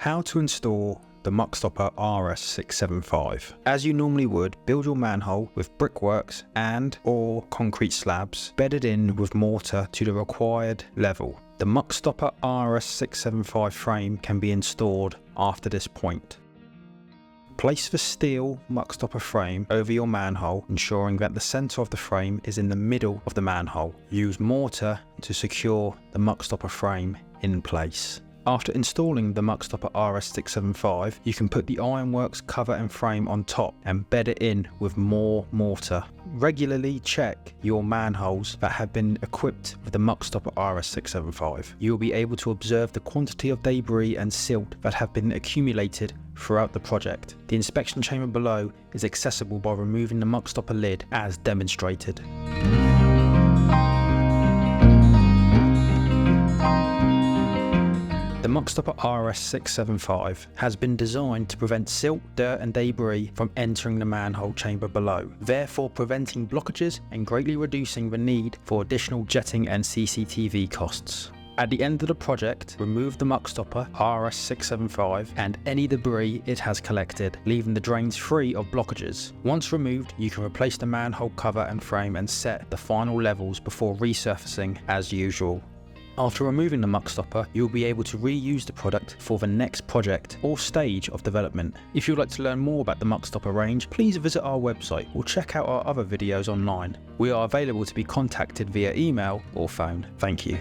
How to install the MuckStopper RS 675. As you normally would, build your manhole with brickworks and or concrete slabs bedded in with mortar to the required level. The MuckStopper RS 675 frame can be installed after this point. Place the steel MuckStopper frame over your manhole, ensuring that the centre of the frame is in the middle of the manhole. Use mortar to secure the MuckStopper frame in place. After installing the MuckStopper RS 675, you can put the ironworks cover and frame on top and bed it in with more mortar. Regularly check your manholes that have been equipped with the MuckStopper RS 675. You will be able to observe the quantity of debris and silt that have been accumulated throughout the project. The inspection chamber below is accessible by removing the MuckStopper lid as demonstrated. The MuckStopper RS 675 has been designed to prevent silt, dirt and debris from entering the manhole chamber below, therefore preventing blockages and greatly reducing the need for additional jetting and CCTV costs. At the end of the project, remove the MuckStopper RS 675 and any debris it has collected, leaving the drains free of blockages. Once removed, you can replace the manhole cover and frame and set the final levels before resurfacing as usual. After removing the MuckStopper, you'll be able to reuse the product for the next project or stage of development. If you'd like to learn more about the MuckStopper range, please visit our website or check out our other videos online. We are available to be contacted via email or phone. Thank you.